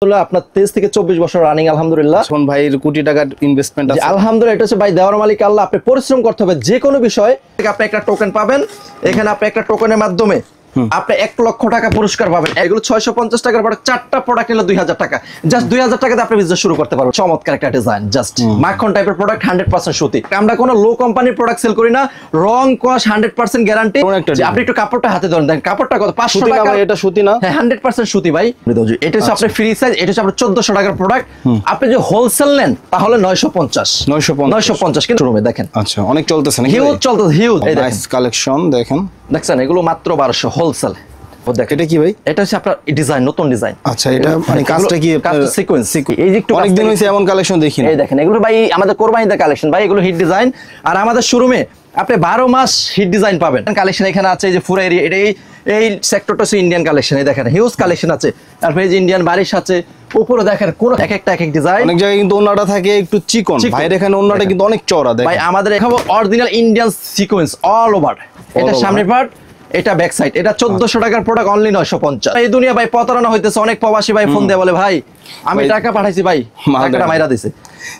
আপনার 23 থেকে 24 বছর রানিং আলহামদুলিল্লাহ। এখন ভাইয়ের কোটি টাকার ইনভেস্টমেন্ট আছে আলহামদুলিল্লাহ। এটা হচ্ছে ভাই দেওয়ার মালিক আল্লাহ। আপনি পরিশ্রম করতে হবে যে কোনো বিষয়। আপনি একটা টোকেন পাবেন, এখানে আপনি একটা টোকেনের মাধ্যমে আপনি 1 লক্ষ টাকা পুরস্কার পাবেন। এগুলো 650 টাকার প্রোডাক্ট, 4টা প্রোডাক্ট নিলে 2000 টাকা। জাস্ট 2000 টাকাতে আপনি বিজনেস শুরু করতে পারবেন। চমৎকার একটা ডিজাইন, জাস্ট মাখন টাইপের প্রোডাক্ট, 100% সুতি। আমরা কোনো লো কোম্পানির প্রোডাক্ট সেল করি না, রং কোয়াশ 100% গ্যারান্টি। আপনি একটু কাপড়টা হাতে ধরেন, দেখেন কাপড়টা কত, 500 টাকা। এটা সুতি না? হ্যাঁ 100% সুতি ভাই। এটা হচ্ছে আপনার ফ্রি সাইজ, এটা হচ্ছে আপনার 1400 টাকার প্রোডাক্ট। আপনি যদি হোলসেল নেন তাহলে 950 কিন্তু রুমে দেখেন। আচ্ছা, অনেক চলতেছে নাকি? হিউজ চলতেছে, হিউজ। এই নাইস কালেকশন দেখেন, দেখছেন এগুলো মাত্র 1200 হোলসেল। এটা কি ভাই? এটা হচ্ছে আপনার ডিজাইন, নতুন ডিজাইন। আচ্ছা, এটা মানে কাজটা কি? কাজটা সিকোয়েন্স। এই যে একটু অনেক দিন হইছে এমন কালেকশন দেখি না। এই দেখেন এগুলো ভাই আমাদের কোরবানিতে কালেকশন ভাই, এগুলো হিট ডিজাইন। আর আমাদের শোরুমে আপনি 12 মাস হিট ডিজাইন পাবেন। কালেকশন এখানে আছে, এই যে পুরো এরিয়া, এটা এই সেক্টরটা হচ্ছে ইন্ডিয়ান কালেকশন। এই দেখেন হিউজ কালেকশন আছে। তারপরে এই যে ইন্ডিয়ান বারিশ আছে, উপরে দেখেন কোন এক একটা এক এক ডিজাইন। অনেক জায়গায় কিন্তু ওন্নাটা থাকে একটু চিকন, ভাইয়ের এখানে ওন্নাটা কিন্তু অনেক চওড়া। দেখেন ভাই আমাদের এখানে original Indian sequence all over. এটা সামনের পার্ট, এটা ব্যাক সাইড। এটা 1400 টাকার প্রোডাক্ট, অনলি 950। এই দুনিয়া ভাই প্রতারণা হইতেছে। অনেক প্রবাসী ভাই ফোন দিয়ে বলে, ভাই আমি টাকা পাঠাইছি ভাই, টাকাটা মাইরা দিছে।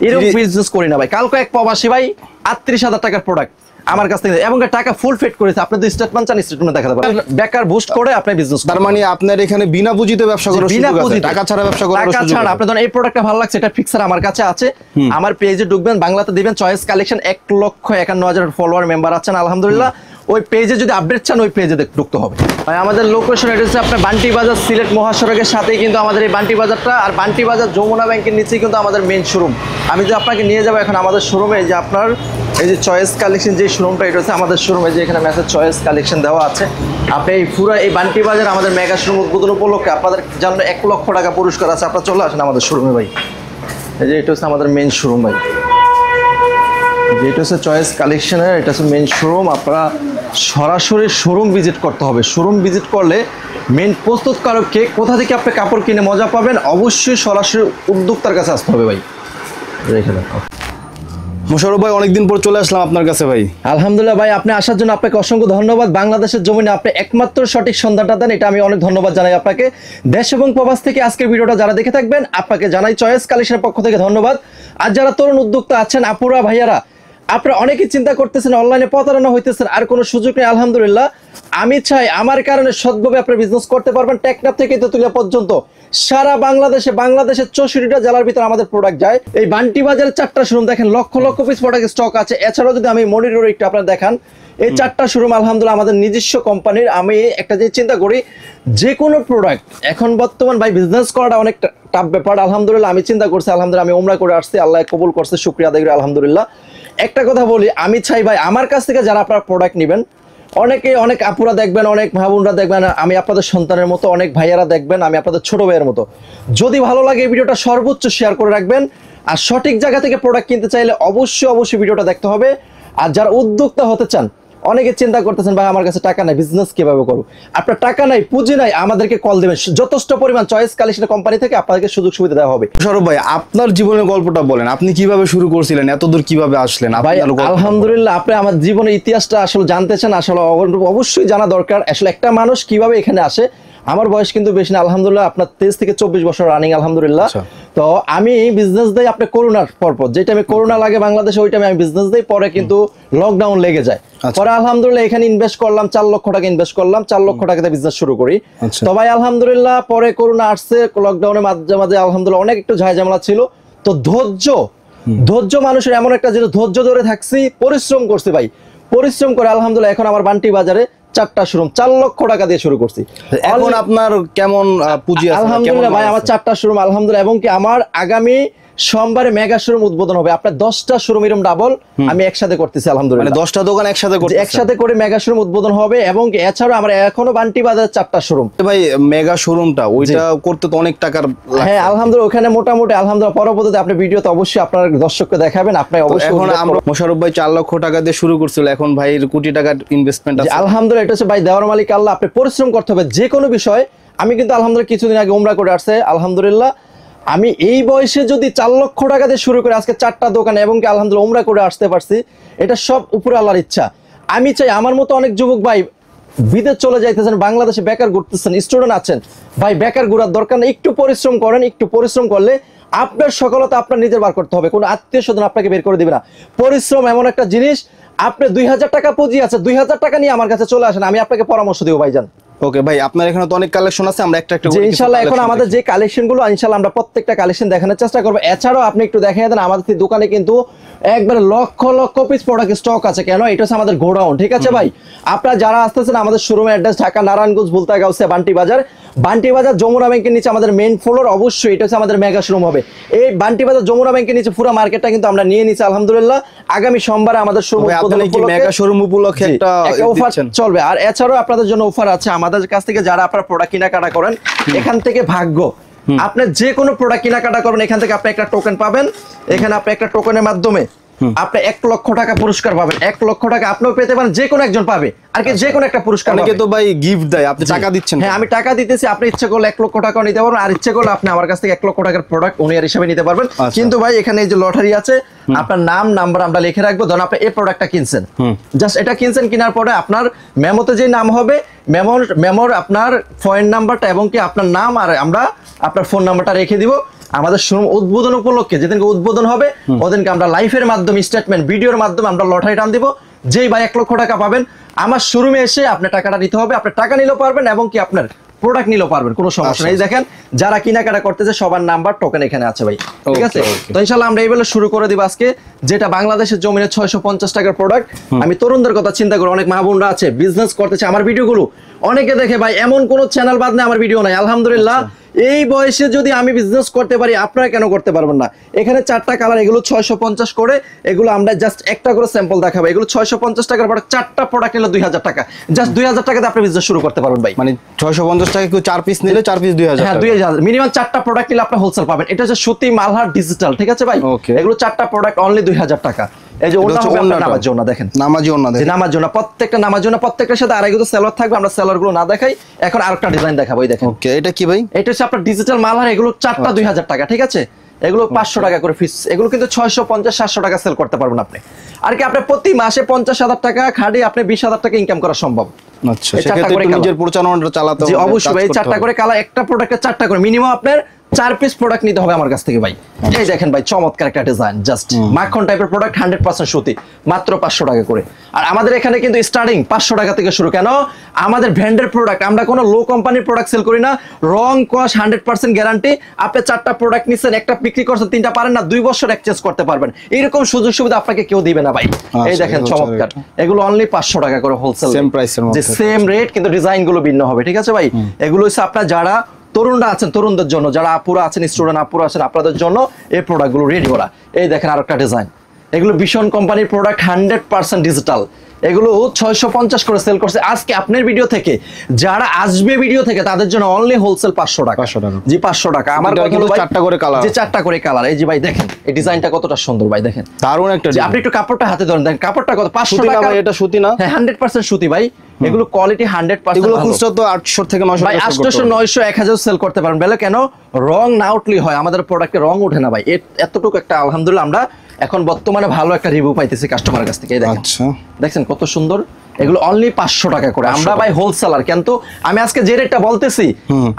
এরকম বিজনেস করি না ভাই। কালকে এক প্রবাসী ভাই 38,000 টাকার প্রোডাক্ট আমার কাছ থেকে, এবং টাকা ফুল ফেড করেছে। আপনি যদি স্টেটমেন্ট চান স্টেটমেন্ট দেখাতে পারেন। বেকার বুস্ট করে আপনি বিজনেস। তার মানে আপনার এখানে বিনা পুঁজিতে ব্যবসা করার সুযোগ আছে, টাকা ছাড়া ব্যবসা করার সুযোগ আছে। টাকা ছাড়া আপনি ধরেন এই প্রোডাক্টটা ভালো লাগছে, এটা ফিক্সার আমার কাছে আছে। আমার পেজে ঢুকবেন, বাংলাতে দিবেন চয়েস কালেকশন, 1,51,000 ফলোয়ার মেম্বার আছেন আলহামদুলিল্লাহ। ওই পেজে যদি আপডেট চান ওই পেজে ঢুকতে হবে। ভাই আমাদের লোকেশন এটা হচ্ছে আপনার বান্টি বাজার, সিলেট মহাসড়কের সাথেই কিন্তু আমাদের এই বান্টি বাজারটা। আর বান্টি বাজার যমুনা ব্যাংকের নিচেই কিন্তু আমাদের মেইন শোরুম। আমি যে আপনাকে নিয়ে যাবো এখন আমাদের শোরুমে, যে আপনার এই যে চয়েস কালেকশন যে শোরুমটা, এটা হচ্ছে আমাদের শোরুমে, যে এখানে মেসেজ চয়েস কালেকশন দেওয়া আছে। আপনি এই পুরো এই বান্টি বাজার আমাদের মেগা শোরুম উদ্বোধন উপলক্ষে আপনাদের জন্য 1 লক্ষ টাকা পুরস্কার আছে। আপনারা চলে আসেন আমাদের শোরুমে ভাই। এই যে এটা হচ্ছে আমাদের মেইন শোরুম ভাই, যেটা হচ্ছে চয়েস কালেকশনের, এটা হচ্ছে মেইন শোরুম। আপনারা সরাসরি শোরুম ভিজিট করতে হবে। শোরুম ভিজিট করলে মেইন প্রস্তুতকারককে কোথা থেকে আপনি কাপড় কিনে মজা পাবেন, অবশ্যই সরাসরি উদ্যোক্তার কাছে আসতে হবে ভাই। রেখে দেখো মোশাররফ ভাই, অনেকদিন পর চলে আসলাম আপনার কাছে ভাই। আলহামদুলিল্লাহ ভাই, আপনি আসার জন্য আপনাকে অসংখ্য ধন্যবাদ। বাংলাদেশের জমিনে আপনি একমাত্র সঠিক সন্ধানটা দেন, এটা আমি অনেক ধন্যবাদ জানাই আপনাকে। দেশ এবং প্রবাস থেকে আজকের ভিডিওটা যারা দেখে থাকবেন, আপনাকে জানাই চয়েস কালেকশনের পক্ষ থেকে ধন্যবাদ। আর যারা তরুণ উদ্যোক্তা আছেন, আপুরা ভাইয়ারা, আপনারা অনেকেই চিন্তা করতেছেন অনলাইনে প্রতারণা হইতেছেন, আর কোনো সুযোগ নেই। আলহামদুলিল্লাহ আমি চাই আমার কারণে সৎভাবে আপনারা বিজনেস করতে পারবেন। টেকনাফ থেকে তেতুলিয়া পর্যন্ত সারা বাংলাদেশের 64টা জেলার ভিতরে আমাদের প্রোডাক্ট যায়। এই বান্টি বাজারের 4টা শোরুম দেখেন, lakh lakh piece product stock আছে। এছাড়াও যদি আমি মনিটর একটু আপনারা দেখান, এই 4টা শোরুম আলহামদুলিল্লাহ আমাদের নিজস্ব কোম্পানির। আমি একটা জিনিস চিন্তা করি, যে কোনো প্রোডাক্ট এখন বর্তমান ভাই বিজনেস করাটা অনেক টাফ ব্যাপার। আলহামদুলিল্লাহ আমি চিন্তা করছি, আলহামদুলিল্লাহ আমি উমরা করে আসছি, আল্লাহ কবুল করছে, শুকরিয়া আদায় করি আলহামদুলিল্লাহ। একটা কথা বলি, আমি চাই ভাই আমার কাছ থেকে যারা আপনারা প্রোডাক্ট নেবেন, অনেক আপুরা দেখবেন, অনেক ভাবুনরা দেখবেন, আমি আপনাদের সন্তানের মতো, অনেক ভাইয়ারা দেখবেন আমি আপনাদের ছোট ভাইয়ের মতো। যদি ভালো লাগে এই ভিডিওটা সর্বোচ্চ শেয়ার করে রাখবেন। আর সঠিক জায়গা থেকে প্রোডাক্ট কিনতে চাইলে অবশ্যই ভিডিওটা দেখতে হবে। আর যারা উদ্যোক্তা হতে চান, অনেকে চিন্তা করতেছেন ভাই আমার কাছে টাকা নাই, বিজনেস কিভাবে করব। আপনার টাকা নাই, পুঁজি নাই, আমাদেরকে কল দেবেন। যথেষ্ট পরিমাণ চয়েস কালেকশন কোম্পানি থেকে আপনাদেরকে সুযোগ সুবিধা দেওয়া হবে। মোশাররফ ভাই, আপনার জীবনের গল্পটা বলেন, আপনি কিভাবে শুরু করছিলেন, এতদূর কিভাবে আসলেন? ভাই আলহামদুলিল্লাহ, আপনি আমার জীবনের ইতিহাসটা আসলে জানতে চান, আসলে অবশ্যই জানা দরকার। আসলে একটা মানুষ কিভাবে এখানে আসে। আমার বয়স কিন্তু বেশি না আলহামদুলিল্লাহ, আপনার 23 থেকে 24 বছর রানিং আলহামদুলিল্লাহ। তো আমি বিজনেস দেই আপনি করোনার পরপর, যেটা আমি করোনা লাগে বাংলাদেশে ওইটা আমি বিজনেস দেই। পরে কিন্তু লকডাউন লেগে যায়। পরে আলহামদুলিল্লাহ এখানে ইনভেস্ট করলাম, 4 লক্ষ টাকা ইনভেস্ট করলাম, 4 লক্ষ টাকাতে বিজনেস শুরু করি। তো ভাই আলহামদুলিল্লাহ পরে করোনা আসছে, লকডাউনের মাঝে মাঝে আলহামদুলিল্লাহ অনেক একটু ঝামেলা ছিল। তো ধৈর্য মানুষের এমন একটা জিনিস, ধৈর্য ধরে থাকছি, পরিশ্রম করছি ভাই। পরিশ্রম করে আলহামদুলিল্লাহ এখন আমার বান্টি বাজারে 4টা শোরুম, 4 লক্ষ টাকা দিয়ে শুরু করছি। এখন আপনার কেমন পুঁজি আছে? আলহামদুলিল্লাহ ভাই আমার 4টা শোরুম আলহামদুলিল্লাহ, এবং কি আমার আগামী সোমবারে মেগা শোরুম উদ্বোধন হবে। আপনার 10টা শোরুম এরকম ডাবল আমি একসাথে করতেছি আলহামদুলিল্লাহ। মানে 10টা দোকান একসাথে করে মেগা শোরুম উদ্বোধন হবে। এবং এছাড়াও আমরা এখনো বান্টি বাজারে 4টা শোরুম। ভাই মেগা শোরুমটা ওইটা করতে তো অনেক টাকার। হ্যাঁ আলহামদুলিল্লাহ, ওখানে মোটামুটি আলহামদুলিল্লাহ পরবর্তীতে আপনি ভিডিওতে অবশ্যই আপনার দর্শককে দেখাবেন। আপনি অবশ্যই এখন আমরা মোশাররফ ভাই 4 লক্ষ টাকা দিয়ে শুরু করছিল, এখন ভাইয়ের কোটি টাকার ইনভেস্টমেন্ট আছে। আলহামদুলিল্লাহ এটা হচ্ছে ভাই দেওয়ার মালিক আল্লাহ। আপনি পরিশ্রম করতে হবে যে কোনো বিষয়। আমি কিন্তু আলহামদুলিল্লাহ কিছুদিন আগে উমরা করে আসছে আলহামদুলিল্লাহ। আমি এই বয়সে যদি 4 লক্ষ টাকা দিয়ে শুরু করে আজকে 4টা দোকানে, এবং কি আলহামদুলিল্লাহ উমরা করে আসতে পারছি, এটা সব উপরে আল্লাহর ইচ্ছা। আমি চাই আমার মতো অনেক যুবক ভাই বিদেশ চলে যাইতেছেন, বাংলাদেশে বেকার ঘুরতেছেন, স্টুডেন্ট আছেন, ভাই বেকার ঘুরার দরকার নেই, একটু পরিশ্রম করেন, একটু পরিশ্রম করলে আপনার সফলতা আপনার নিজের বার করতে হবে, কোনো আত্মীয় স্বজন আপনাকে বের করে দিবে না। পরিশ্রম এমন একটা জিনিস, আপনি 2000 টাকা পুঁজি আছে, 2000 টাকা নিয়ে আমার কাছে চলে আসেন, আমি আপনাকে পরামর্শ দিব ভাইজান। ওকে ভাই, আপনার এখানে তো অনেক কালেকশন আছে, আমরা একটা যে ইনশাআল্লাহ এখন আমাদের যে কালেকশন গুলো ইনশাআল্লাহ আমরা প্রত্যেকটা কালেকশন দেখানোর চেষ্টা করবো। এছাড়াও আপনি একটু দেখিয়ে দেন, আমাদের দোকানে কিন্তু একবারে lakh lakh piece product stock আছে। কেন? এটা হচ্ছে আমাদের গোডাউন, ঠিক আছে ভাই। আপনারা যারা আসতেছেন, আমাদের শোরুমের অ্যাড্রেস ঢাকা নারায়ণগঞ্জ ভুলতা গাউসিয়া বান্টি বাজার, বান্টি বাজার যমুনা ব্যাংকের নিচে আমাদের মেইন ফ্লোর, অবশ্যই এটা হচ্ছে আমাদের মেগা শোরুম হবে। এই বান্টি বাজার যমুনা ব্যাংকের নিচে পুরো মার্কেটটা কিন্তু আমরা নিয়ে নিছি আলহামদুলিল্লাহ। আগামী সোমবারে আমাদের শোরুম মেগা শোরুম উপলক্ষে একটা অফার চলবে। আর এছাড়াও আপনাদের জন্য অফার আছে, আমাদের কাছ থেকে যারা আপনারা প্রোডাক্ট কেনাকাটা করেন, এখান থেকে ভাগ্য আপনি যে কোনো প্রোডাক্ট কেনাকাটা করবেন, এখান থেকে আপনি একটা টোকেন পাবেন। এখানে আপনি একটা টোকেনের মাধ্যমে আপনি 1 লক্ষ টাকা পুরস্কার পাবেন। 1 লক্ষ টাকা আপনিও পেতে পারেন, যে কোনো একজন পাবে আর কি, যে কোনো একটা পুরস্কার। অনেকে তো ভাই গিফট দেয়, আপনি টাকা দিচ্ছেন। হ্যাঁ, আমি টাকা দিতেছি, আপনি ইচ্ছে করলে 1 লক্ষ টাকাও নিতে পারবেন, আর ইচ্ছে করলে আপনি আমার কাছ থেকে 1 লক্ষ টাকার প্রোডাক্ট ওনিয়ার হিসেবে নিতে পারবেন। কিন্তু ভাই এখানে এই যে লটারি আছে, আপনার নাম নাম্বার আমরা লিখে রাখবো। ধরুন আপনি এই প্রোডাক্টটা কিনছেন, জাস্ট এটা কিনছেন, কেনার পরে আপনার মেমোতে যে নাম হবে, মেমোর আপনার ফোন নাম্বারটা এবং কি আপনার নাম, আর আমরা আপনার ফোন নাম্বারটা রেখে দিব। আমাদের শোরুম উদ্বোধন উপলক্ষে যেদিনকে উদ্বোধন হবে, ওদিনকে আমরা লাইভের মাধ্যমে স্টেটমেন্ট ভিডিওর মাধ্যমে আমরা লটারি টান দিব। যেই ভাই 1 লক্ষ টাকা পাবেন, আমার শোরুমে এসে আপনার টাকাটা নিতে হবে। আপনি টাকা নিলেও পারবেন এবং কি আপনার প্রোডাক্ট নিলেও পারবেন, কোনো সমস্যা নেই। দেখেন যারা কেনাকাটা করতেছে সবার নাম্বার টোকেন এখানে আছে ভাই, ঠিক আছে। তো ইনশাআল্লাহ আমরা এইবেলা শুরু করে দিব আজকে, যেটা বাংলাদেশের জমিনে 650 টাকার প্রোডাক্ট। আমি তরুণদের কথা চিন্তা করি, অনেক মা বোনরা আছে বিজনেস করতেছে, আমার ভিডিওগুলো অনেকে দেখে, ভাই এমন কোন চ্যানেল বাদ নেই আমার ভিডিও নাই আলহামদুলিল্লাহ। এই বয়সে যদি আমি বিজনেস করতে পারি, আপনারা কেন করতে পারবেন না? এখানে 4টা কালার, এগুলো 650 করে, এগুলো আমরা জাস্ট একটা করে স্যাম্পল দেখাবো। এগুলো 650 টাকার প্রোডাক্ট, 4টা প্রোডাক্ট নিলে 2000 টাকা, জাস্ট 2000 টাকাতে আপনি বিজনেস শুরু করতে পারবেন ভাই। মানে 650 টাকা কেউ 4 পিস নিলে 4 পিস 2000। হ্যাঁ 2000, মিনিমাম 4টা প্রোডাক্ট নিলে আপনি হোলসেল পাবেন। এটা হচ্ছে সুতি মালহার ডিজিটাল, ঠিক আছে ভাই। এগুলো 4টা প্রোডাক্ট অনলি 2000 টাকা। এই যে ওটা হবে আপনার নামাজ জন্য, দেখেন নামাজি ওন্না, দেখেন নামাজ জন্য, প্রত্যেকটা নামাজ জন্য, প্রত্যেকটার সাথে আড়াইগুলো সেলর থাকবে। আমরা সেলর গুলো না দেখাই, এখন আরেকটা ডিজাইন দেখাবো। এই দেখেন, ওকে এটা কি ভাই? এটা হচ্ছে আপনার ডিজিটাল মালহার, এগুলো 4টা 2000 টাকা, ঠিক আছে। এগুলো 500 টাকা করে ফিস, এগুলো কিন্তু 650-700 টাকা সেল করতে পারবেন আপনি। আর কি আপনি প্রতি মাসে 50,000 টাকা খাড়ি আপনি 20,000 টাকা ইনকাম করা সম্ভব। আচ্ছা, সেক্ষেত্রে নিজের পরিচালনাটা চালাতে হবে। জি অবশ্যই ভাই, 4টা করে কালার, একটা প্রোডাক্টে 4টা করে, মিনিমাম আপনার 4 পিস প্রোডাক্ট নিতে হবে আমার কাছ থেকে ভাই। এই দেখেন ভাই, চমৎকার একটা ডিজাইন, জাস্ট মাখন টাইপের প্রোডাক্ট, 100% সুতি, মাত্র 500 টাকা করে। আর আমাদের এখানে কিন্তু স্টার্টিং 500 টাকা থেকে শুরু। কেন? আমাদের ব্র্যান্ডের প্রোডাক্ট, আমরা কোনো লো কোম্পানির প্রোডাক্ট সেল করি না। রং কস 100% গ্যারান্টি। আপনি 4টা প্রোডাক্ট নিচ্ছেন, একটা বিক্রি করছেন, 3টা পারেন না, 2 বছর এক্সচেঞ্জ করতে পারবেন। এরকম সুযোগ সুবিধা আপনাকে কেউ দিবে না ভাই। এই দেখেন চমৎকার, এগুলো অনলি 500 টাকা করে হোলসেল, সেম প্রাইসের মধ্যে, সেম রেট, কিন্তু ডিজাইন গুলো ভিন্ন হবে, ঠিক আছে ভাই। এগুলো হচ্ছে আপনার যারা তরুণরা আছেন, তরুণদের জন্য, যারা আপুরা আছেন, স্টুডেন্ট আপুরা আছেন, আপনাদের জন্য এই প্রোডাক্টগুলো রেডি করা। এই দেখেন আরেকটা ডিজাইন, এগুলো ভীষণ কোম্পানির প্রোডাক্ট, 100% ডিজিটাল। এগুলো 650 করে সেল করছে। আজকে আপনার ভিডিও থেকে যারা আসবে, ভিডিও থেকে তাদের জন্য অনলি হোলসেল 500 টাকা। জি 500 টাকা। আমার কথা হলো 4টা করে কালার, যে 4টা করে কালার। এই যে ভাই দেখেন, এই ডিজাইনটা কতটা সুন্দর ভাই, দেখেন দারুণ একটা। আপনি একটু কাপড়টা হাতে ধরেন, দেখেন কাপড়টা কত, 500 টাকা। এটা সুতি না? হ্যাঁ 100% সুতি ভাই। এগুলো কোয়ালিটি 100%। এগুলো খুচরা তো 800 থেকে 900 ভাই, 800 900 1000 সেল করতে পারেন। বলে কেন? রং না উঠলি হয়, আমাদের প্রোডাক্টে রং ওঠে না ভাই। এতটুকু একটা আলহামদুলিল্লাহ আমরা এখন বর্তমানে ভালো একটা রিভিউ পাইতেছি কাস্টমারের কাছ থেকে। দেখেন, আচ্ছা দেখছেন কত সুন্দর। এগুলো অনলি 500 টাকা করে। আমরা ভাই হোলসেলার, কিন্তু আমি আজকে যে রেটটা বলতেছি,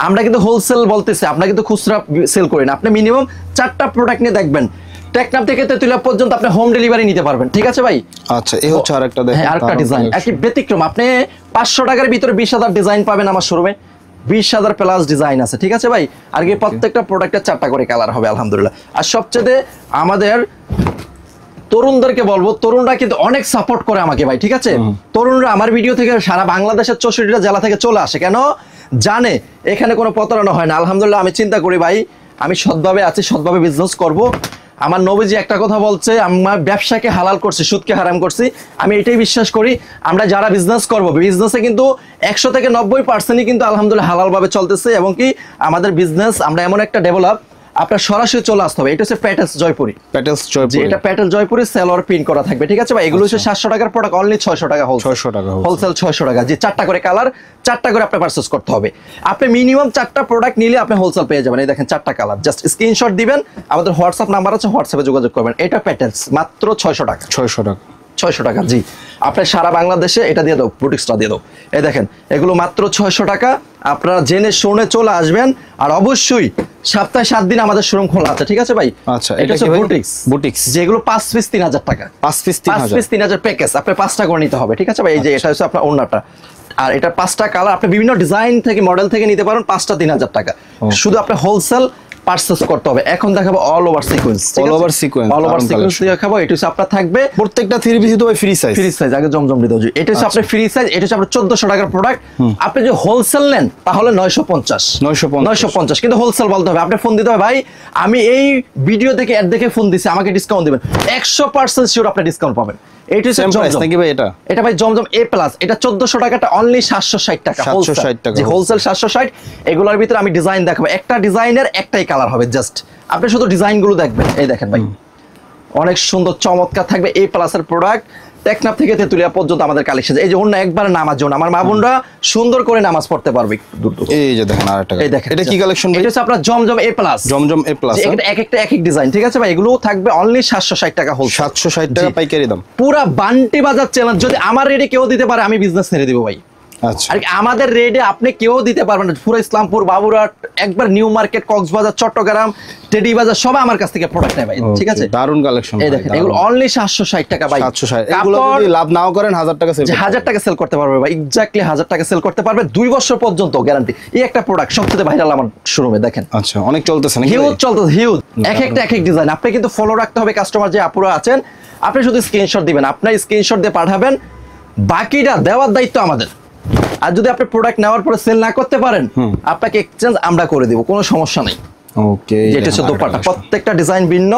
আমরা কিন্তু হোলসেল বলতেছি, আমরা কিন্তু খুচরা সেল করি না। আপনি মিনিমাম 4টা প্রোডাক্ট নিয়ে দেখবেন, টেকনাফ থেকে তেতুলিয়া পর্যন্ত আপনি হোম ডেলিভারি নিতে পারবেন, ঠিক আছে ভাই। আচ্ছা, এই হচ্ছে আরেকটা, দেখেন আরেকটা ডিজাইন, একই ব্যতিক্রম। আপনি 500 টাকার ভিতরে 20,000 ডিজাইন পাবেন আমার শোরুমে, 20,000 প্লাস ডিজাইন আছে, ঠিক আছে ভাই। আর কি প্রত্যেকটা প্রোডাক্টের 4টা করে কালার হবে আলহামদুলিল্লাহ। আর সবচেয়ে আমাদের তরুণদেরকে বলবো, তরুণরা কিন্তু অনেক সাপোর্ট করে আমাকে ভাই, ঠিক আছে। তরুণরা আমার ভিডিও থেকে সারা বাংলাদেশের 64টা জেলা থেকে চলে আসে। কেন? জানে এখানে কোনো প্রতারণা হয় না। আলহামদুলিল্লাহ আমি চিন্তা করি ভাই, আমি সৎভাবে আছি, সৎভাবে বিজনেস করব। আমার নবীজি একটা কথা বলছে, আমার ব্যবসাকে হালাল করছি, সুদকে হারাম করছি। আমি এটাই বিশ্বাস করি। আমরা যারা বিজনেস করব, বিজনেসে কিন্তু 100 থেকে 90% কিন্তু আলহামদুলিল্লাহ হালালভাবে চলতেছে। এবং কি আমাদের বিজনেস, আমরা এমন একটা ডেভেলপ, আপনার সরাসরি চলে আসতে হবে। এটা হচ্ছে প্যাটেলস জয়পুরি, প্যাটেলস জয়পুরি, এটা প্যাটেল জয়পুরি সেলর প্রিন্ট করা থাকবে, ঠিক আছে ভাই। এগুলো হচ্ছে 700 টাকার প্রোডাক্ট, অনলি 600 টাকা হোলসেল, 600 টাকা হোলসেল 600 টাকা। যে 4টা করে কালার, 4টা করে আপনি পারচেজ করতে হবে। আপনি মিনিমাম 4টা প্রোডাক্ট নিলে আপনি হোলসেল পেয়ে যাবেন। এই দেখেন 4টা কালার, জাস্ট স্ক্রিনশট দিবেন, আমাদের হোয়াটসঅ্যাপ নাম্বার আছে, হোয়াটসঅ্যাপে যোগাযোগ করবেন। এটা প্যাটেলস মাত্র 600 টাকা, 600 টাকা। 600 টাকা। জি, আপনি সারা বাংলাদেশে এটা দিয়ে দাও, বুটিক্সটা দিয়ে দাও। এই দেখেন এগুলো মাত্র 600 টাকা। আপনারা জেনে শুনে চলে আসবেন। আর অবশ্যই সপ্তাহে 7 দিন আমাদের শোরুম খোলা আছে, ঠিক আছে ভাই? আচ্ছা, এটা হচ্ছে বুটিক্স। বুটিক্স যেগুলো 5 পিস 3000 টাকা, 5 পিস 5 পিস 3000 প্যাকেজ। আপনি 5টা করে নিতে হবে, ঠিক আছে ভাই? এই যে এটা হচ্ছে আপনার ওড়নাটা, আর এটা 5টা কালার। আপনি বিভিন্ন ডিজাইন থেকে মডেল থেকে নিতে পারেন, 5টা 3000 টাকা। শুধু আপনি হোলসেল পারচেজ করতে হবে। এখন দেখাবো all over sequence, all over sequence, all over sequence দেখাবো। এটা হচ্ছে আপনার থাকবে প্রত্যেকটা 3 পিস তো ভাই ফ্রি সাইজ, ফ্রি সাইজ। আগে জমজম দিতে হবে। এটা হচ্ছে আপনার ফ্রি সাইজ। এটা হচ্ছে আপনার 1400 টাকার প্রোডাক্ট। আপনি যদি হোলসেল নেন তাহলে 950 কিন্তু হোলসেল বলতে হবে। আপনি ফোন দিতে হবে, ভাই আমি এই ভিডিও দেখে অ্যাড দেখে ফোন দিছি, আমাকে ডিসকাউন্ট দিবেন। 100% শিওর আপনি ডিসকাউন্ট পাবেন। এইটা হচ্ছে জমজম নাকি ভাই? এটা ভাই জমজম A+। এটা 1400 টাকাটা অনলি 760 টাকা 760 টাকা যে হোলসেল 760। এগুলোর ভিতরে আমি ডিজাইন দেখাবো, একটা ডিজাইনের একটাই কালার হবে। জাস্ট আপনি শুধু ডিজাইন গুলো দেখবেন। এই দেখেন ভাই, অনেক সুন্দর চমৎকার থাকবে A+ এর প্রোডাক্ট। টেকনাফ থেকে তেতুলিয়া পর্যন্ত আমাদের কালেকশন। এই যে অন্য একবারে নামাজ জন্য আমার মা বোনরা সুন্দর করে নামাজ পড়তে পারবে। এই যে দেখেন আরেকটা, এই দেখেন এটা কি কালেকশন? এটা হচ্ছে আপনার জমজম A+। জমজম A+, এটা এক একটা এক এক ডিজাইন, ঠিক আছে ভাই? এগুলো থাকবে অনলি 760 টাকা হোলসেল, 760 টাকা পাইকারি দাম। পুরা বান্টি বাজার চ্যালেঞ্জ। যদি আমার রেডে কেউ দিতে পারে আমি বিজনেস ছেড়ে দিব ভাই। আচ্ছা, আর আমাদের রেডে আপনি কেউ দিতে পারবেন না। পুরো ইসলামপুর, বাবুরহাট, একবার new market, Cox's Bazar, Chittagong, teddy বাজার সব আমার কাছ থেকে প্রোডাক্ট নেয় ভাই, ঠিক আছে? দারুন কালেকশন। এই দেখেন এগুলো অনলি 760 টাকা ভাই। 760, এগুলো যদি লাভ নাও করেন 1000 টাকা সেল, 1000 টাকা সেল করতে পারবে ভাই। এক্স্যাক্টলি 1000 টাকা সেল করতে পারবে 2 বছর পর্যন্ত গ্যারান্টি। এই একটা প্রোডাক্ট সবচেয়ে ভাইরাল আমার শোরুমে। দেখেন আচ্ছা, অনেক চলতেছে নাকি? হিউজ চলতেছে, হিউজ। এক একটা এক এক ডিজাইন। আপনি কিন্তু ফলো রাখতে হবে। কাস্টমার যে আপুরা আছেন, আপনি শুধু স্ক্রিনশট দিবেন, আপনার স্ক্রিনশট দিয়ে পাঠাবেন, বাকিটা দেওয়ার দায়িত্ব আমাদের। আর যদি আপনি প্রোডাক্ট নেওয়ার পরে সেল না করতে পারেন, আপনাকে এক্সচেঞ্জ আমরা করে দিব, কোনো সমস্যা নেই। ওকে, যেটা হচ্ছে দোপাট্টা, প্রত্যেকটা ডিজাইন ভিন্ন,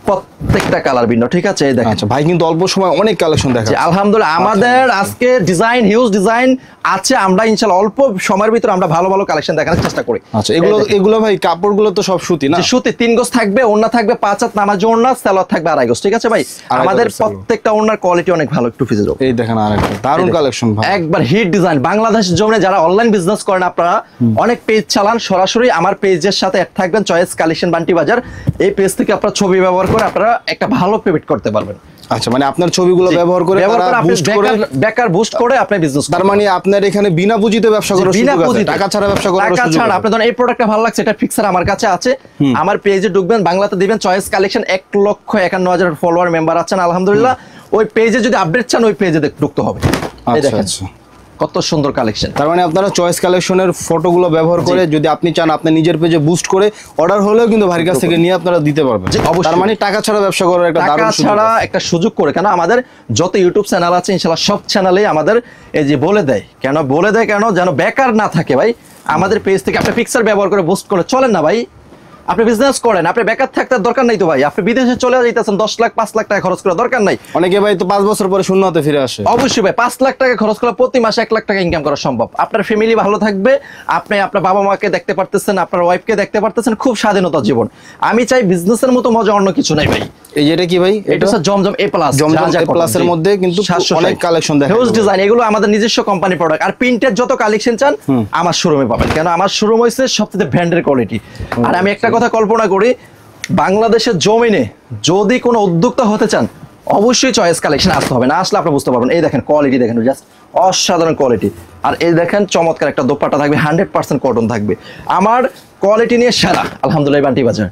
প্রত্যেকটা কালার ভিন্ন, ঠিক আছে? এই দেখেন। আচ্ছা ভাই, কিন্তু অল্প সময় অনেক কালেকশন দেখাচ্ছে। আলহামদুলিল্লাহ আমাদের আজকে ডিজাইন, হিউজ ডিজাইন আছে। আমরা ইনশাআল্লাহ অল্প সময়ের ভিতরে আমরা ভালো ভালো কালেকশন দেখানোর চেষ্টা করি। আচ্ছা, এগুলো ভাই কাপড়গুলো তো সব সুতি না? সুতি 3 গজ থাকবে, ওড়না থাকবে 5 হাত নামাজি ওড়না, সালোয়ার থাকবে 2.5 গজ, ঠিক আছে ভাই? আমাদের প্রত্যেকটা ওড়নার কোয়ালিটি অনেক ভালো। একটু ফিজে যাও। এই দেখেন আরেকটা দারুণ কালেকশন ভাই, একবার হিট ডিজাইন। বাংলাদেশের জন্য যারা অনলাইন বিজনেস করেন, আপনারা অনেক পেজ চালান, সরাসরি আমার পেজের সাথে অ্যাড থাকবেন চয়েস কালেকশন বান্টি বাজার। এই পেজ থেকে আপনারা ছবি ব্যবহার করে আপনারা একটা ভালো পেমেন্ট করতে পারবেন। আচ্ছা, মানে আপনার ছবিগুলো ব্যবহার করে বেকার বুস্ট করে আপনি বিজনেস। তার মানে আপনার এখানে বিনা পুঁজিতে ব্যবসা করার সুযোগ আছে, টাকা ছাড়া ব্যবসা করার সুযোগ আছে। টাকা ছাড়া আপনি ধরেন এই প্রোডাক্টটা ভালো লাগছে, এটা ফিক্সার আমার কাছে আছে, আমার পেজে ঢুকবেন, বাংলাতে দিবেন চয়েস কালেকশন। 1,51,000 ফলোয়ার মেম্বার আছেন আলহামদুলিল্লাহ। ওই পেজে যদি আপডেট চান, ওই পেজে ঢুকতে হবে। এই দেখেন কত সুন্দর কালেকশন। তার মানে আপনারা চয়েস কালেকশনের ফটোগুলো ব্যবহার করে যদি আপনি চান আপনার নিজের পেজে বুস্ট করে অর্ডার হলেও কিন্তু ভাইয়ের কাছ থেকে নিয়ে আপনারা দিতে পারবেন। তার মানে টাকা ছাড়া ব্যবসা করার একটা দারুণ সুযোগ, টাকা ছাড়া একটা সুযোগ করে। কেন আমাদের যত ইউটিউব চ্যানেল আছে ইনশাআল্লাহ সব চ্যানেলেই আমাদের এই যে বলে দেয়, কেন যেন বেকার না থাকে ভাই। আমাদের পেজ থেকে আপনি ফিক্সার ব্যবহার করে বুস্ট করে চলেন না ভাই। আপনি বিজনেস করেন, আপনি বেকার থাকতে দরকার নাই তো ভাই। আপনি বিদেশে চলে যাইতেছেন 10 লাখ 5 লাখ টাকা খরচ করা দরকার নাই। অনেকে ভাই তো 5 বছর পরে শূন্য হাতে ফিরে আসে। অবশ্যই ভাই 5 লাখ টাকা খরচ করা প্রতি মাসে 1 লাখ টাকা ইনকাম করা সম্ভব। আপনার ফ্যামিলি ভালো থাকবে, আপনি আপনার বাবা মাকে দেখতে পারতেছেন, আপনার ওয়াইফকে দেখতে পারতেছেন, খুব স্বাধীনতার জীবন। আমি চাই বিজনেসের মতো মজা অন্য কিছু নাই ভাই। এই যেটা কি ভাই? এটা হচ্ছে জমজম A+। জমজম A+ এর মধ্যে কিন্তু অনেক কালেকশন দেখা যায়, হিউজ ডিজাইন। এগুলো আমাদের নিজস্ব কোম্পানি প্রোডাক্ট। আর প্রিন্টের যত কালেকশন চান আমার শোরুমে পাবেন, কেন আমার শোরুম হইছে সবচেয়ে ব্র্যান্ডের কোয়ালিটি। আর আমি একটা কথা কল্পনা করি, বাংলাদেশের জমিনে যদি কোনো উদ্যোক্তা হতে চান, অবশ্যই চয়েস কালেকশন আসতে হবে। না আসলে আপনি বুঝতে পারবেন। এই দেখেন কোয়ালিটি, দেখেন জাস্ট অসাধারণ কোয়ালিটি। আর এই দেখেন চমৎকার একটা দোপাট্টা থাকবে, 100% কটন থাকবে। আমার কোয়ালিটি নিয়ে সেরা আলহামদুলিল্লাহ বান্টি বাজার,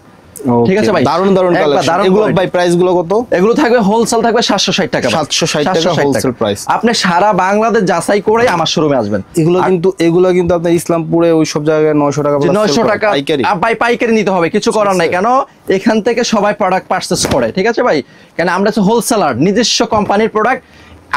ঠিক আছে ভাই? দারুণ কালেকশন। এগুলো ভাই প্রাইস গুলো কত? এগুলো থাকবে হোলসেল থাকবে 760 টাকা। 760 টাকা হোলসেল প্রাইস। আপনি সারা বাংলাদেশ যাচাই করে আমার শোরুমে আসবেন। এগুলো কিন্তু আপনার ইসলামপুরে ওই সব জায়গায় 900 টাকা 900 টাকা ভাই পাইকারি নিতে হবে, কিছু করার নাই। কেন এখান থেকে সবাই প্রোডাক্ট পারচেজ করে, ঠিক আছে ভাই? কেন আমরা হচ্ছে হোলসেলার, নিজস্ব কোম্পানির প্রোডাক্ট।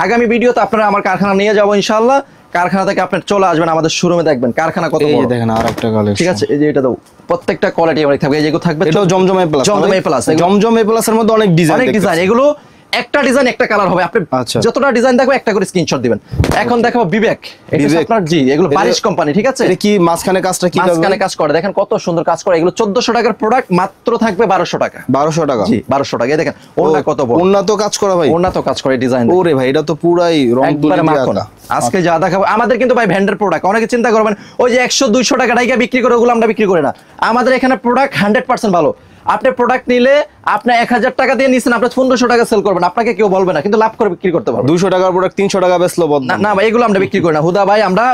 আগামী ভিডিওতে আপনারা আমার কারখানা নিয়ে যাবো ইনশাআল্লাহ। কারখানা থেকে আপনি চলে আসবেন আমাদের শোরুমে, দেখবেন কারখানা কত বড়। এই দেখেন আরেকটা কালেকশন, ঠিক আছে? এই যে এটা দাও, প্রত্যেকটা কোয়ালিটি অনেক থাকবে। এই যেগুলো থাকবে এটাও জমজম A+। Zamzam A+। Zamzam A+ এর মধ্যে অনেক ডিজাইন, এগুলো একটা ডিজাইন একটা কালার হবে। আপনি যতটা ডিজাইন দেখবেন একটা করে স্ক্রিনশট দিবেন। এখন দেখাবো বিবেক, এটা আপনার জি, এগুলো বারিশ কোম্পানি, ঠিক আছে? এটা কি মাঝখানে কাজটা কি মাঝখানে কাজ করে, দেখেন কত সুন্দর কাজ করে। এগুলো 1400 টাকার প্রোডাক্ট, মাত্র থাকবে 1200 টাকা। 1200 টাকা? জি 1200 টাকা। এই দেখেন ওড়না কত বড়, উন্নত কাজ করা ভাই, উন্নত কাজ করে ডিজাইন। ওরে ভাই এটা তো পুরাই রং তুলি দিয়া। আজকে যা দেখাবো আমাদের কিন্তু ভাই ভেন্ডার প্রোডাক্ট। অনেকে চিন্তা করবেন ওই যে 100-200 টাকা ডাইকা বিক্রি করে, ওগুলো আমরা বিক্রি করি না। আমাদের এখানে প্রোডাক্ট 100% ভালো। আপনি প্রোডাক্ট নিলে আপনি 1000 টাকা দিয়ে নিছেন, আপনি 1500 টাকা সেল করবেন, আপনাকে কেউ বলবে না, কিন্তু লাভ করে বিক্রি করতে পারবেন। 200 টাকার প্রোডাক্ট 300 টাকা বেচলো না না ভাই, এগুলো আমরা বিক্রি করি না হুদা ভাই, আমরা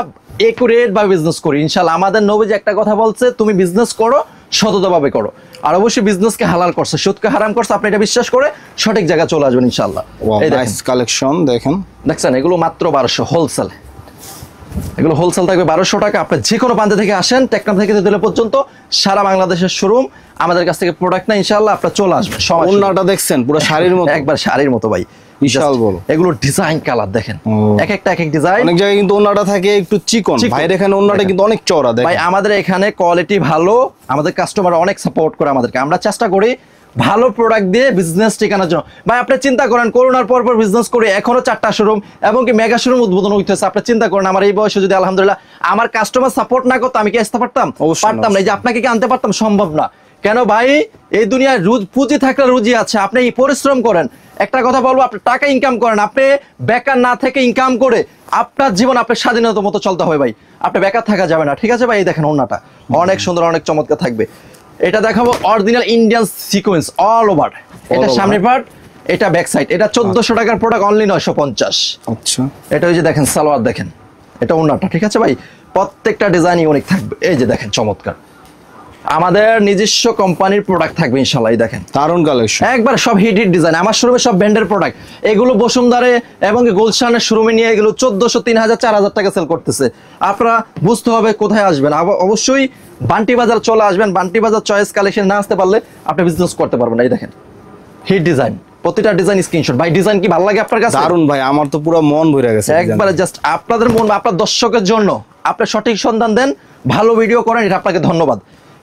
একুরেট ভাবে বিজনেস করি ইনশাআল্লাহ। আমাদের নবীজি একটা কথা বলছে, তুমি বিজনেস করো সততাভাবে করো, আর অবশ্যই বিজনেসকে হালাল করছে, সুদকে হারাম করছে, আপনি এটা বিশ্বাস করে সঠিক জায়গায় চলে আসবেন ইনশাআল্লাহ। এই দেখেন কালেকশন দেখেন, দেখছেন এগুলো মাত্র 1200 হোলসেল, এগুলো হোলসেল থাকবে 1200 টাকা। আপনি যে কোনো প্রান্ত থেকে আসেন, টেকনাফ থেকে তেতুলিয়া পর্যন্ত সারা বাংলাদেশের শোরুম, আমাদের কাছ থেকে প্রোডাক্ট না ইনশাআল্লাহ আপনারা চলে আসবেন। ওন্নাটা দেখছেন পুরো শাড়ির মতো, একবার শাড়ির মতো ভাই, বিশাল বড়। এগুলো ডিজাইন কালার দেখেন, এক একটা এক এক ডিজাইন। অনেক জায়গায় কিন্তু ওন্নাটা থাকে একটু চিকন, ভাইয়ের এখানে ওন্নাটা কিন্তু অনেক চওড়া দেখেন ভাই। আমাদের এখানে কোয়ালিটি ভালো, আমাদের কাস্টমার অনেক সাপোর্ট করে আমাদেরকে, আমরা চেষ্টা করি ভালো প্রোডাক্ট দিয়ে বিজনেস টিকানোর জন্য। ভাই আপনি চিন্তা করেন, করোনার পর পর বিজনেস করে এখনো 4টা শোরুম এবং কি মেগা শোরুম উদ্বোধন হইতেছে। আপনি চিন্তা করেন আমার এই বয়সে যদি আলহামদুলিল্লাহ আমার কাস্টমার সাপোর্ট না করতো, আমি কি আসতে পারতাম? পারতাম না। এই যে আপনাকে কি আনতে পারতাম? সম্ভব না। কেন ভাই, এই দুনিয়ায় পুঁজি থাকলে রুজি আছে। আপনি পরিশ্রম করেন, একটা কথা বলবো, আপনি টাকা ইনকাম করেন, আপনি বেকার না থেকে ইনকাম করে আপনার জীবন আপনার স্বাধীনতার মতো চলতে হবে ভাই, আপনি বেকার থাকা যাবে না, ঠিক আছে ভাই? এই দেখেন ওন্নাটা অনেক সুন্দর, অনেক চমৎকার থাকবে। এটা দেখাবো original Indian sequence all over, এটা সামনের পার্ট, এটা ব্যাক সাইড। এটা 1400 টাকার প্রোডাক্ট, অনলি 950। আচ্ছা, এটা ওই যে দেখেন সালোয়ার দেখেন, এটা ওন্নাটা, ঠিক আছে ভাই? প্রত্যেকটা ডিজাইন ইউনিক থাকবে। এই যে দেখেন চমৎকার, আমাদের নিজস্ব কোম্পানির প্রোডাক্ট থাকবে ইনশাআল্লাহ। এই দেখেন দারুন কালেকশন, একবার সব হিট ডিজাইন। আমার শোরুমে সব ব্র্যান্ডের প্রোডাক্ট, এগুলো বসুন্ধরে এবং গুলশানের শোরুমে নিয়ে এগুলো 1400, 3000, 4000 টাকা সেল করতেছে। আপনারা বুঝতে হবে কোথায় আসবেন। অবশ্যই বান্টি বাজার চলে আসবেন। বান্টি বাজার চয়েস কালেকশন না আসতে পারলে আপনি বিজনেস করতে পারবেন না। এই দেখেন হিট ডিজাইন, প্রতিটা ডিজাইন স্ক্রিনশট। ভাই ডিজাইন কি ভালো লাগে আপনার কাছে? দারুন ভাই, আমার তো পুরো মন ভরে গেছে একবারে। জাস্ট আপনাদের মন, আপনার দর্শকের জন্য আপনি সঠিক সন্ধান দেন, ভালো ভিডিও করেন, এটা আপনাকে ধন্যবাদ।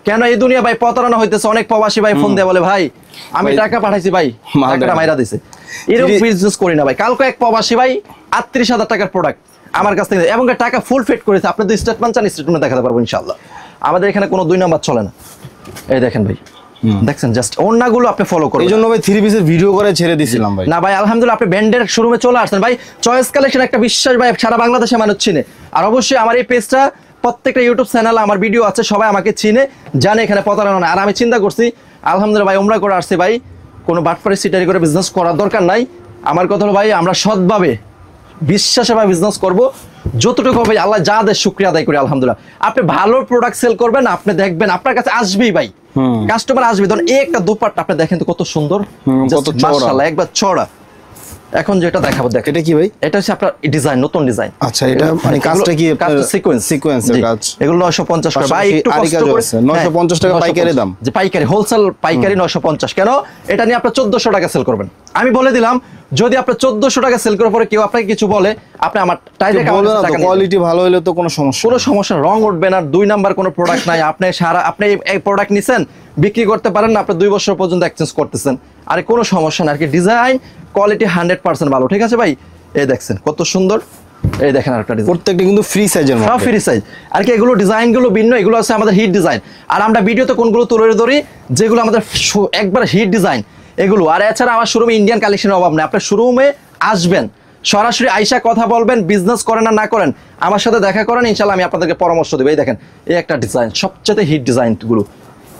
কেন এই দুনিয়া ভাই প্রতারণা হইতেছে, অনেক প্রবাসী ভাই ফোন দিয়ে বলে ভাই আমি টাকা পাঠাইছি ভাই, টাকাটা মাইরা দিছে। এরকম বিজনেস করি না ভাই। কালকে এক প্রবাসী ভাই 38,000 টাকার প্রোডাক্ট আমার কাছ থেকে এবং টাকা ফুল ফিট করেছে। আপনি যদি স্টেটমেন্ট চান স্টেটমেন্ট দেখাতে পারবো ইনশাআল্লাহ। আমাদের এখানে কোনো 2 নাম্বার চলে না। এই দেখেন ভাই, দেখছেন জাস্ট ওন্নাগুলো আপনি ফলো করুন। এই জন্য ভাই 3 পিসের ভিডিও করে ছেড়ে দিছিলাম ভাই। না ভাই আলহামদুলিল্লাহ, আপনি ব্র্যান্ডের শোরুমে চলে আসছেন ভাই। চয়েস কালেকশন একটা বিশ্বাস ভাই, সারা বাংলাদেশে মানুষ চিনে। আর অবশ্যই আমার এই পেজটা, প্রত্যেকটা ইউটিউব চ্যানেলে আমার ভিডিও আছে, সবাই আমাকে চিনে, জানে এখানে প্রতারণা না। আর আমি চিন্তা করছি আলহামদুলিল্লাহ ভাই, উমরা করে আসছি ভাই, কোনো বাটপারি সিটারি করে বিজনেস করার দরকার নাই। আমার কথা হলো ভাই, আমরা সৎভাবে বিশ্বাসে ভাই বিজনেস করব, যতটুকু ভাই আল্লাহ যা দেয় শুকরিয়া আদায় করি আলহামদুলিল্লাহ। আপনি ভালো প্রোডাক্ট সেল করবেন, আপনি দেখবেন আপনার কাছে আসবেই ভাই, কাস্টমার আসবে। ধরুন এই একটা দোপাট্টা আপনি দেখেন তো কত সুন্দর, কত চওড়া, মাশাআল্লাহ একবার চওড়া। এখন যেটা দেখাবো দেখেন, এটা কি ভাই? এটা হচ্ছে আপনার ডিজাইন, নতুন ডিজাইন। আচ্ছা, এটা মানে কাজটা কি আপনার সিকোয়েন্সের কাজ? এগুলো 950 টাকা ভাই, একটু কষ্ট করে 950 টাকা পাইকারি দাম, যে পাইকারি হোলসেল পাইকারি 950। কেন এটা নিয়ে আপনি 1400 টাকা সেল করবেন? আমি বলে দিলাম, যদি আপনি 1400 টাকা সেল করার পরে কেউ আপনাকে কিছু বলে, আপনি আমার টাইটাকে বলবেন না, কোয়ালিটি ভালো হলে তো কোনো সমস্যা, কোনো সমস্যা, রং উঠবে না। 2 নাম্বার কোনো প্রোডাক্ট নাই। আপনি আপনি এই প্রোডাক্ট নিছেন, বিক্রি করতে পারেন না, আপনি 2 বছর পর্যন্ত এক্সচেঞ্জ করতেছেন, আরে কোনো সমস্যা না আর কি। ডিজাইন কোয়ালিটি 100% ভালো, ঠিক আছে ভাই? এই দেখছেন কত সুন্দর, এই দেখেন আরেকটা ডিজাইন, প্রত্যেকটা কিন্তু ফ্রি সাইজের মধ্যে, সব ফ্রি সাইজ আর কি। এগুলো ডিজাইনগুলো ভিন্ন, এগুলো আছে আমাদের হিট ডিজাইন। আর আমরা ভিডিওতে কোনগুলো তুলে ধরি, যেগুলো আমাদের একবার হিট ডিজাইন এগুলো। আর এছাড়া আমার শোরুমে ইন্ডিয়ান কালেকশনের অভাব নেই। আপনার শোরুমে আসবেন, সরাসরি আইসা কথা বলবেন, বিজনেস করেন না করেন আমার সাথে দেখা করেন, ইনশাআল্লাহ আমি আপনাদেরকে পরামর্শ দেব। এই দেখেন এই একটা ডিজাইন, সবচেয়ে হিট ডিজাইন গুলো।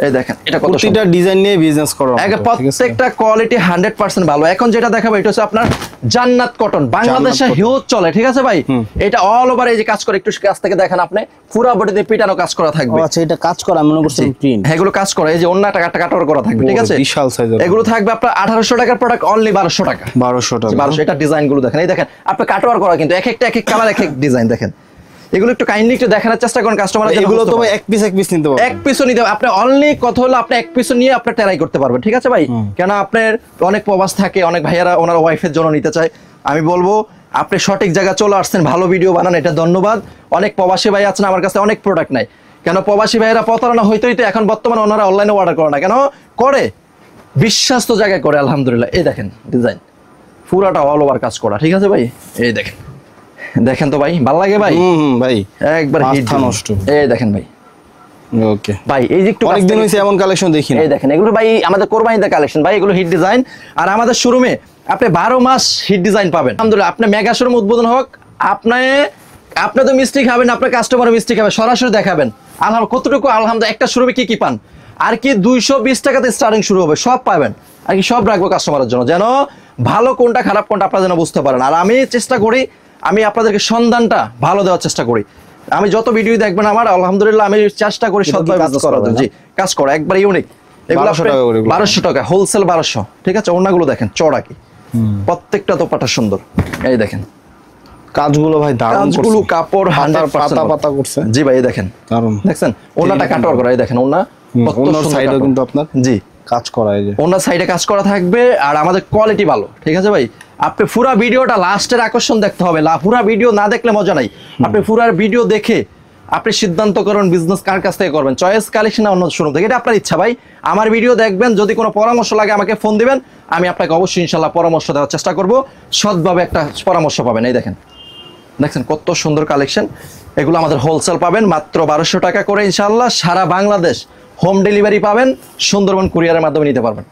এই দেখেন এটা কত প্রতিটা ডিজাইন নিয়ে বিজনেস করো, প্রত্যেকটা কোয়ালিটি 100% ভালো। এখন যেটা দেখাবো এটা হচ্ছে আপনার জান্নাত কটন, বাংলাদেশে হিউজ চলে, ঠিক আছে ভাই? এটা অল ওভার এই যে কাজ করে, একটু কাছ থেকে দেখেন আপনি, পুরো বডিতে পিটানো কাজ করা থাকবে। আচ্ছা, এটা কাজ করা মনে করছেন প্রিন্ট? হ্যাঁ, এগুলো কাজ করা, এই যে অন্যটা কাটার করা থাকবে, ঠিক আছে? বিশাল সাইজের এগুলো থাকবে আপনার 1800 টাকার প্রোডাক্ট, অনলি 1200 টাকা। 1200 টাকা, 1200। এটা ডিজাইন গুলো দেখেন, এই দেখেন আপনি কাটওয়ার করা, কিন্তু এক একটা এক এক কালার, এক এক ডিজাইন দেখেন। এগুলো একটু কাইন্ডলি একটু দেখানোর চেষ্টা করেন কাস্টমার। এগুলো তো ভাই এক পিস নিতে পারবেন, এক পিসও নিতে পারবেন আপনি। অনলি কথা হলো আপনি এক পিসও নিয়ে আপনি ট্রাই করতে পারবেন, ঠিক আছে ভাই? কেন আপনার অনেক প্রবাস থাকে, অনেক ভাইয়ারা ওনার ওয়াইফের জন্য নিতে চায়। আমি বলবো আপনি সঠিক জায়গায় চলে আসছেন, ভালো ভিডিও বানান, এটা ধন্যবাদ। অনেক প্রবাসী ভাই আছেন আমার কাছে, অনেক প্রোডাক্ট নাই। কেন প্রবাসী ভাইয়েরা প্রতারণা হইতে হইতে এখন বর্তমানে ওনারা অনলাইনে অর্ডার করে না, কেন করে? বিশ্বাস্ত জায়গায় করে আলহামদুলিল্লাহ। এই দেখেন ডিজাইন পুরাটা অল ওভার কাজ করা, ঠিক আছে ভাই? এই দেখেন, দেখেন তো ভাই, ভালো লাগে ভাই? ভাই একবার হিট নষ্ট। এই দেখেন ভাই, ওকে ভাই এই যে একটু অনেকদিন হইছে এমন কালেকশন দেখি না। এই দেখেন এগুলো ভাই আমাদের কোরবানিতে কালেকশন ভাই, এগুলো হিট ডিজাইন। আর আমাদের শোরুমে আপনি 12 মাস হিট ডিজাইন পাবেন আলহামদুলিল্লাহ। আপনি মেগা শোরুম উদ্বোধন হোক, আপনি তো মিষ্টি খাবেন, আপনার কাস্টমার মিষ্টি খাবে, সরাসরি দেখাবেন আলহামদুলিল্লাহ কতটুকু। আলহামদুলিল্লাহ একটা শোরুমে কি কি পান, আর কি 220 টাকাতে স্টার্টিং শুরু হবে, সব পাবেন আর কি, সব রাখবো কাস্টমারের জন্য, যেন ভালো কোনটা খারাপ কোনটা আপনারা যেন বুঝতে পারেন। আর আমি চেষ্টা করি, আমি আপনাদেরকে সন্ধানটা ভালো দেওয়ার চেষ্টা করি। আমি যত ভিডিও দেখবেন আমার, আলহামদুলিল্লাহ আমি চেষ্টা করি সৎভাবে কাজ করার জন্য। জি, কাজ করা একবার ইউনিক, এগুলো 1200 টাকা হোলসেল, 1200। ঠিক আছে, ওনাগুলো দেখেন চড়া কি, প্রত্যেকটা দোপাট্টা সুন্দর। এই দেখেন কাজগুলো ভাই দারুণ, কাজগুলো কাপড় 100% পাতা করছে। জি ভাই, এই দেখেন দারুণ, দেখছেন ওনাটা কাটওয়ার করা, এই দেখেন ওনা ওনার সাইডেও কিন্তু আপনার জি কাজ করা, এই যে ওনার সাইডে কাজ করা থাকবে। আর আমাদের কোয়ালিটি ভালো। ঠিক আছে ভাই, আপনি পুরো ভিডিওটা লাস্টের আকর্ষণ দেখতে হবে, পুরো ভিডিও না দেখলে মজা নাই। আপনি পুরো ভিডিও দেখে আপনি সিদ্ধান্ত করবেন বিজনেস কার কাছ থেকে করবেন, চয়েস কালেকশন না অন্য শোরুম থেকে, এটা আপনার ইচ্ছা ভাই। আমার ভিডিও দেখবেন, যদি কোনো পরামর্শ লাগে আমাকে ফোন দিবেন, আমি আপনাকে অবশ্যই ইনশাল্লাহ পরামর্শ দেওয়ার চেষ্টা করব, সৎভাবে একটা পরামর্শ পাবেন। এই দেখেন, দেখছেন কত সুন্দর কালেকশন, এগুলো আমাদের হোলসেল পাবেন মাত্র 1200 টাকা করে ইনশাল্লাহ। সারা বাংলাদেশ হোম ডেলিভারি পাবেন, সুন্দরবন কুরিয়ারের মাধ্যমে নিতে পারবেন।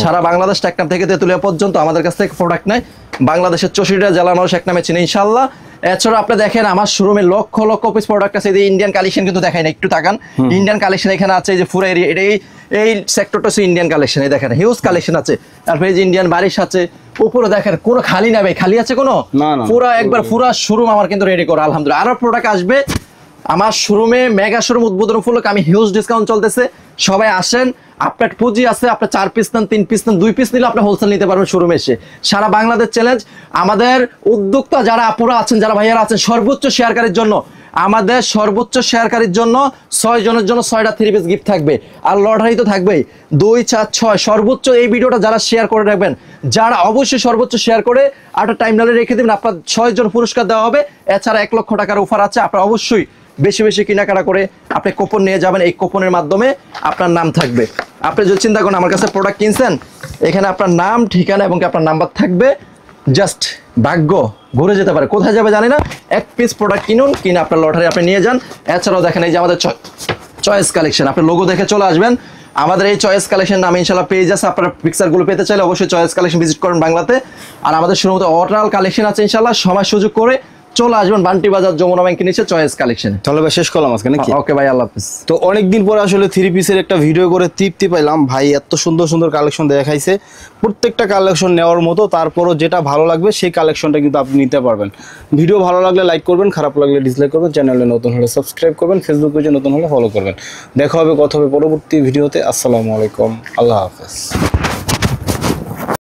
সারা বাংলাদেশ টেকনাফ থেকে তেতুলিয়া পর্যন্ত আমাদের কাছ থেকে প্রোডাক্ট নেয়, বাংলাদেশের 64টা জেলা মানুষ এক নামে চিনে ইনশাল্লাহ। এছাড়া আপনি দেখেন আমার শোরুমে লক্ষ লক্ষ পিস প্রোডাক্ট আছে। এই ইন্ডিয়ান কালেকশন কিন্তু দেখাই না, একটু তাকান, ইন্ডিয়ান কালেকশন এখানে আছে, এই যে পুরো এরিয়া, এই সেক্টরটা হচ্ছে ইন্ডিয়ান কালেকশন। এই দেখেন হিউজ কালেকশন আছে। তারপরে এই যে ইন্ডিয়ান বারিশ আছে, উপরে দেখেন কোনো খালি না ভাই, খালি আছে কোনো, পুরো একবার পুরো শোরুম আমার কিন্তু রেডি করা আলহামদুলিল্লাহ। আরো প্রোডাক্ট আসবে আমার শোরুমে, মেগা শোরুম উদ্বোধন উপলক্ষে আমি হিউজ ডিসকাউন্ট চলতেছে, সবাই আসেন। আপনার পুঁজি আছে, আপনার 4 পিস নেন, 3 পিস নেন, 2 পিস নিলে আপনি হোলসেল নিতে পারবেন শোরুমে এসে। সারা বাংলাদেশ চ্যালেঞ্জ। আমাদের উদ্যোক্তা যারা আপুরা আছেন, যারা ভাইয়ারা আছেন, সর্বোচ্চ শেয়ারকারীর জন্য, আমাদের সর্বোচ্চ শেয়ারকারীর জন্য 6 জনের জন্য 6টা 3 পিস গিফট থাকবে। আর লটারি তো থাকবেই, 2, 4, 6 সর্বোচ্চ। এই ভিডিওটা যারা শেয়ার করে রাখবেন, যারা অবশ্যই সর্বোচ্চ শেয়ার করে একটা টাইমলাইনে রেখে দেবেন, আপনার 6 জন পুরস্কার দেওয়া হবে। এছাড়া 1 লক্ষ টাকার অফার আছে। আপনারা অবশ্যই বেশি বেশি কেনাকাটা করে আপনি কুপন নিয়ে যাবেন, এই কুপনের মাধ্যমে আপনার নাম থাকবে। আপনি যদি চিন্তা করেন আমার কাছে প্রোডাক্ট কিনছেন, এখানে আপনার নাম, ঠিকানা এবং আপনার নাম্বার থাকবে। জাস্ট ভাগ্য ঘুরে যেতে পারে, কোথায় যাবে জানি না। 1 পিস প্রোডাক্ট কিনুন, কিনে আপনার লটারি আপনি নিয়ে যান। এছাড়াও দেখেন এই যে আমাদের চয়েস কালেকশন, আপনি লোগো দেখে চলে আসবেন। আমাদের এই চয়েস কালেকশন নামে ইনশাআল্লাহ পেজ আছে, আপনারা পিকচারগুলো পেতে চাইলে অবশ্যই চয়েস কালেকশন ভিজিট করেন বাংলাতে। আর আমাদের শুরুতে অরিজিনাল কালেকশন আছে ইনশাআল্লাহ, সময় সুযোগ করে চলে আসবেন বান্টি বাজার যমুনা ব্যাংকের নিচে চয়েস কালেকশন। তাহলে ভাই শেষ করলাম আজকে নাকি? ওকে ভাই, আল্লাহ হাফেজ। তো অনেকদিন পরে আসলে 3 পিসের একটা ভিডিও করে তৃপ্তি পাইলাম ভাই, এত সুন্দর সুন্দর কালেকশন দেখাইছে, প্রত্যেকটা কালেকশন নেওয়ার মতো। তারপরও যেটা ভালো লাগবে সেই কালেকশনটা কিন্তু আপনি নিতে পারবেন। ভিডিও ভালো লাগলে লাইক করবেন, খারাপ লাগলে ডিসলাইক করবেন, চ্যানেলে নতুন হলে সাবস্ক্রাইব করবেন, ফেসবুক পেজে নতুন হলে ফলো করবেন। দেখা হবে কথা হবে পরবর্তী ভিডিওতে। আসসালামু আলাইকুম, আল্লাহ হাফেজ।